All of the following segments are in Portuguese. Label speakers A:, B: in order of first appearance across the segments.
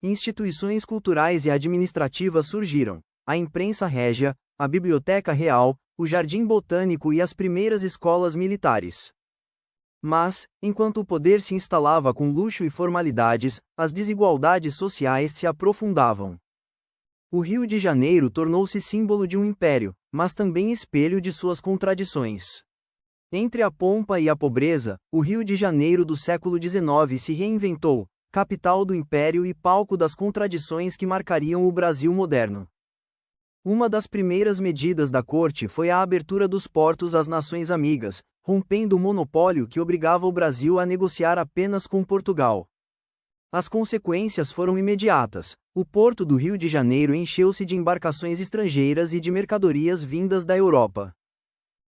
A: Instituições culturais e administrativas surgiram: a imprensa régia, a Biblioteca Real, o Jardim Botânico e as primeiras escolas militares. Mas, enquanto o poder se instalava com luxo e formalidades, as desigualdades sociais se aprofundavam. O Rio de Janeiro tornou-se símbolo de um império, mas também espelho de suas contradições. Entre a pompa e a pobreza, o Rio de Janeiro do século XIX se reinventou, capital do império e palco das contradições que marcariam o Brasil moderno. Uma das primeiras medidas da corte foi a abertura dos portos às nações amigas, rompendo o monopólio que obrigava o Brasil a negociar apenas com Portugal. As consequências foram imediatas. O porto do Rio de Janeiro encheu-se de embarcações estrangeiras e de mercadorias vindas da Europa.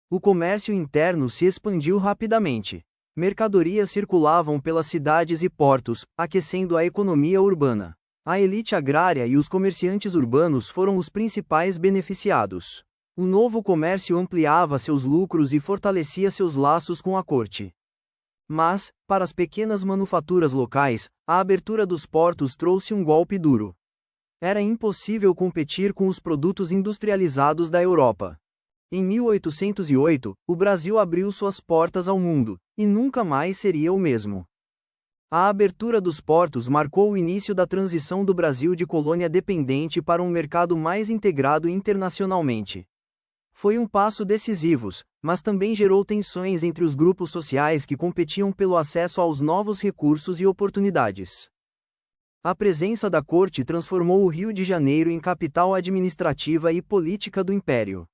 A: O comércio interno se expandiu rapidamente. Mercadorias circulavam pelas cidades e portos, aquecendo a economia urbana. A elite agrária e os comerciantes urbanos foram os principais beneficiados. O novo comércio ampliava seus lucros e fortalecia seus laços com a corte. Mas, para as pequenas manufaturas locais, a abertura dos portos trouxe um golpe duro. Era impossível competir com os produtos industrializados da Europa. Em 1808, o Brasil abriu suas portas ao mundo, e nunca mais seria o mesmo. A abertura dos portos marcou o início da transição do Brasil de colônia dependente para um mercado mais integrado internacionalmente. Foi um passo decisivo, mas também gerou tensões entre os grupos sociais que competiam pelo acesso aos novos recursos e oportunidades. A presença da corte transformou o Rio de Janeiro em capital administrativa e política do império.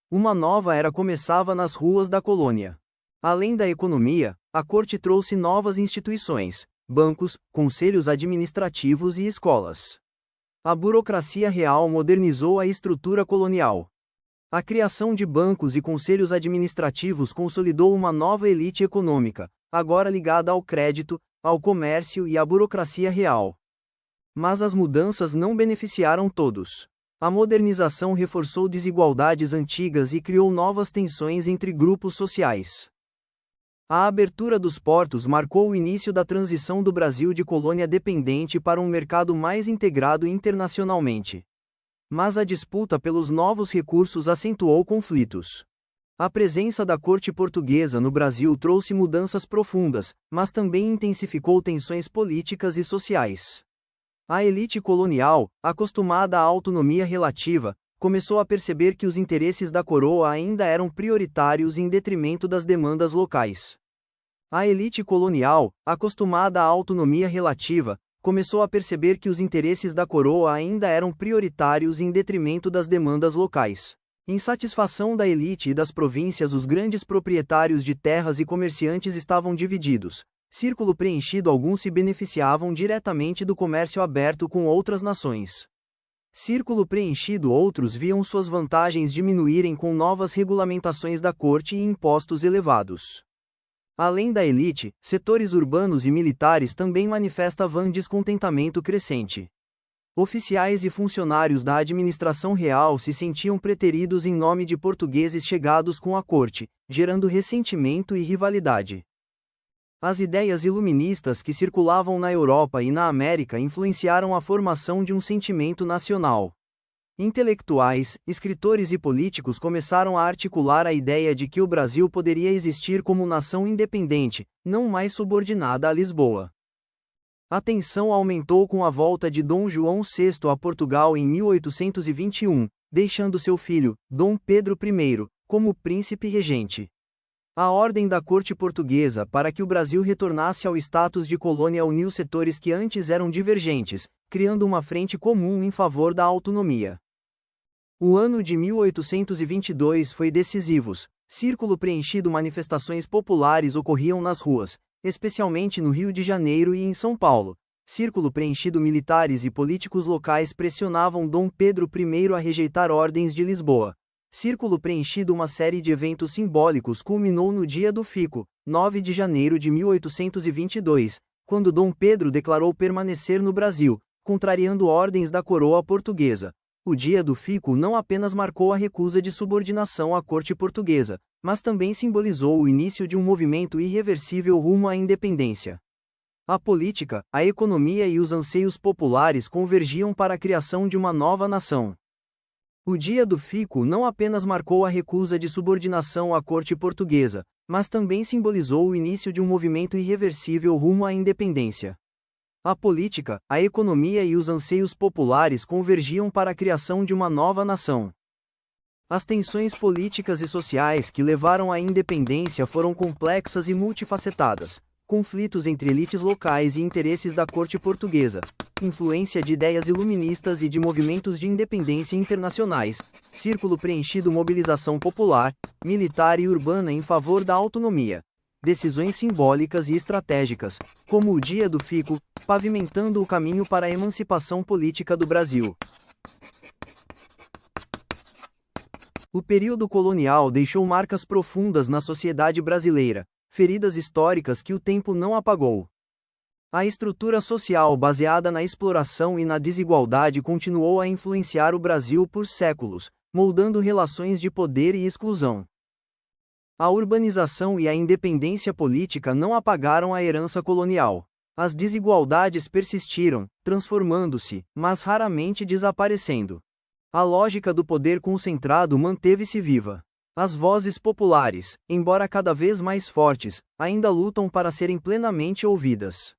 A: Uma nova era começava nas ruas da colônia. Além da economia, a corte trouxe novas instituições, bancos, conselhos administrativos e escolas. A burocracia real modernizou a estrutura colonial. A criação de bancos e conselhos administrativos consolidou uma nova elite econômica, agora ligada ao crédito, ao comércio e à burocracia real. Mas as mudanças não beneficiaram todos. A modernização reforçou desigualdades antigas e criou novas tensões entre grupos sociais. A abertura dos portos marcou o início da transição do Brasil de colônia dependente para um mercado mais integrado internacionalmente. Mas a disputa pelos novos recursos acentuou conflitos. A presença da corte portuguesa no Brasil trouxe mudanças profundas, mas também intensificou tensões políticas e sociais. A elite colonial, acostumada à autonomia relativa, começou a perceber que os interesses da coroa ainda eram prioritários em detrimento das demandas locais. A elite colonial, acostumada à autonomia relativa, começou a perceber que os interesses da coroa ainda eram prioritários em detrimento das demandas locais. Em satisfação da elite e das províncias, os grandes proprietários de terras e comerciantes estavam divididos. Círculo preenchido, alguns se beneficiavam diretamente do comércio aberto com outras nações. Círculo preenchido, outros viam suas vantagens diminuírem com novas regulamentações da corte e impostos elevados. Além da elite, setores urbanos e militares também manifestavam descontentamento crescente. Oficiais e funcionários da administração real se sentiam preteridos em nome de portugueses chegados com a corte, gerando ressentimento e rivalidade. As ideias iluministas que circulavam na Europa e na América influenciaram a formação de um sentimento nacional. Intelectuais, escritores e políticos começaram a articular a ideia de que o Brasil poderia existir como nação independente, não mais subordinada a Lisboa. A tensão aumentou com a volta de Dom João VI a Portugal em 1821, deixando seu filho, Dom Pedro I, como príncipe regente. A ordem da corte portuguesa para que o Brasil retornasse ao status de colônia uniu setores que antes eram divergentes, criando uma frente comum em favor da autonomia. O ano de 1822 foi decisivo. Círculo preenchido, manifestações populares ocorriam nas ruas, especialmente no Rio de Janeiro e em São Paulo. Círculo preenchido, militares e políticos locais pressionavam Dom Pedro I a rejeitar ordens de Lisboa. Círculo preenchido, uma série de eventos simbólicos culminou no dia do Fico, 9 de janeiro de 1822, quando Dom Pedro declarou permanecer no Brasil, contrariando ordens da coroa portuguesa. O dia do Fico não apenas marcou a recusa de subordinação à corte portuguesa, mas também simbolizou o início de um movimento irreversível rumo à independência. A política, a economia e os anseios populares convergiam para a criação de uma nova nação. O Dia do Fico não apenas marcou a recusa de subordinação à corte portuguesa, mas também simbolizou o início de um movimento irreversível rumo à independência. A política, a economia e os anseios populares convergiam para a criação de uma nova nação. As tensões políticas e sociais que levaram à independência foram complexas e multifacetadas. Conflitos entre elites locais e interesses da corte portuguesa, influência de ideias iluministas e de movimentos de independência internacionais, círculo preenchido, mobilização popular, militar e urbana em favor da autonomia, decisões simbólicas e estratégicas, como o Dia do Fico, pavimentando o caminho para a emancipação política do Brasil. O período colonial deixou marcas profundas na sociedade brasileira, feridas históricas que o tempo não apagou. A estrutura social baseada na exploração e na desigualdade continuou a influenciar o Brasil por séculos, moldando relações de poder e exclusão. A urbanização e a independência política não apagaram a herança colonial. As desigualdades persistiram, transformando-se, mas raramente desaparecendo. A lógica do poder concentrado manteve-se viva. As vozes populares, embora cada vez mais fortes, ainda lutam para serem plenamente ouvidas.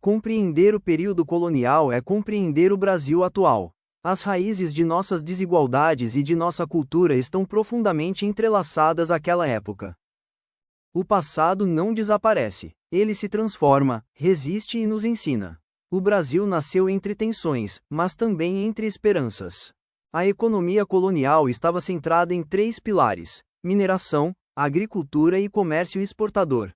A: Compreender o período colonial é compreender o Brasil atual. As raízes de nossas desigualdades e de nossa cultura estão profundamente entrelaçadas àquela época. O passado não desaparece, ele se transforma, resiste e nos ensina. O Brasil nasceu entre tensões, mas também entre esperanças. A economia colonial estava centrada em 3 pilares: mineração, agricultura e comércio exportador.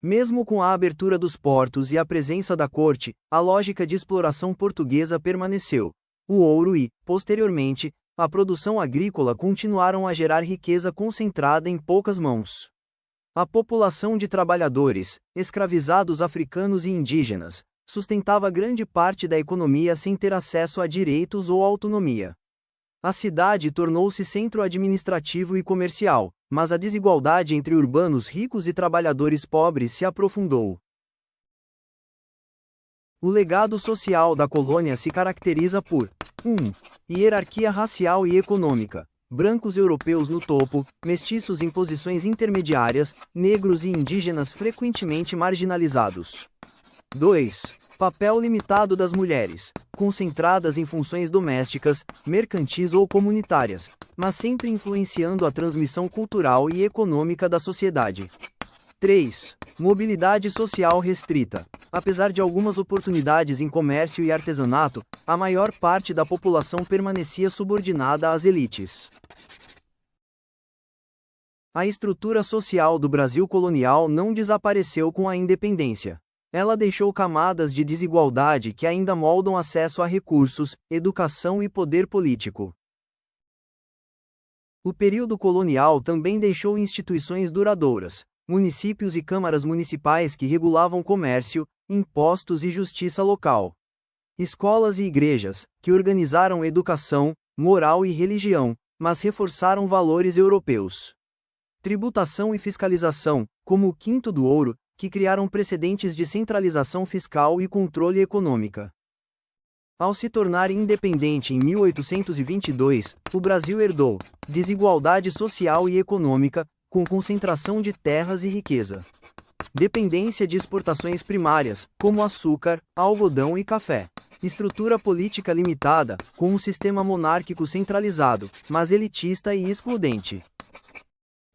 A: Mesmo com a abertura dos portos e a presença da corte, a lógica de exploração portuguesa permaneceu. O ouro e, posteriormente, a produção agrícola continuaram a gerar riqueza concentrada em poucas mãos. A população de trabalhadores, escravizados africanos e indígenas, sustentava grande parte da economia sem ter acesso a direitos ou autonomia. A cidade tornou-se centro administrativo e comercial, mas a desigualdade entre urbanos ricos e trabalhadores pobres se aprofundou. O legado social da colônia se caracteriza por 1. Hierarquia racial e econômica. Brancos europeus no topo, mestiços em posições intermediárias, negros e indígenas frequentemente marginalizados. 2. Papel limitado das mulheres, concentradas em funções domésticas, mercantis ou comunitárias, mas sempre influenciando a transmissão cultural e econômica da sociedade. 3. Mobilidade social restrita. Apesar de algumas oportunidades em comércio e artesanato, a maior parte da população permanecia subordinada às elites. A estrutura social do Brasil colonial não desapareceu com a independência. Ela deixou camadas de desigualdade que ainda moldam acesso a recursos, educação e poder político. O período colonial também deixou instituições duradouras, municípios e câmaras municipais que regulavam comércio, impostos e justiça local. Escolas e igrejas, que organizaram educação, moral e religião, mas reforçaram valores europeus. Tributação e fiscalização, como o Quinto do Ouro, que criaram precedentes de centralização fiscal e controle econômica. Ao se tornar independente em 1822, o Brasil herdou desigualdade social e econômica, com concentração de terras e riqueza. Dependência de exportações primárias, como açúcar, algodão e café. Estrutura política limitada, com um sistema monárquico centralizado, mas elitista e excludente.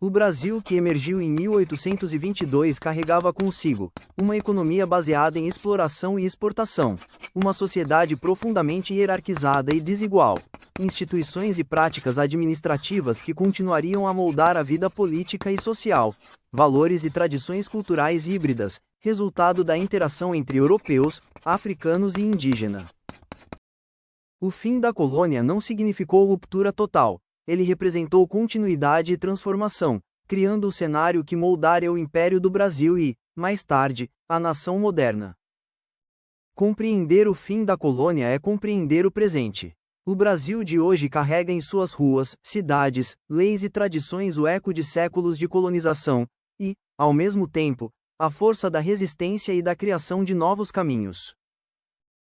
A: O Brasil que emergiu em 1822 carregava consigo uma economia baseada em exploração e exportação, uma sociedade profundamente hierarquizada e desigual, instituições e práticas administrativas que continuariam a moldar a vida política e social, valores e tradições culturais híbridas, resultado da interação entre europeus, africanos e indígena. O fim da colônia não significou ruptura total. Ele representou continuidade e transformação, criando o cenário que moldaria o Império do Brasil e, mais tarde, a nação moderna. Compreender o fim da colônia é compreender o presente. O Brasil de hoje carrega em suas ruas, cidades, leis e tradições o eco de séculos de colonização, e, ao mesmo tempo, a força da resistência e da criação de novos caminhos.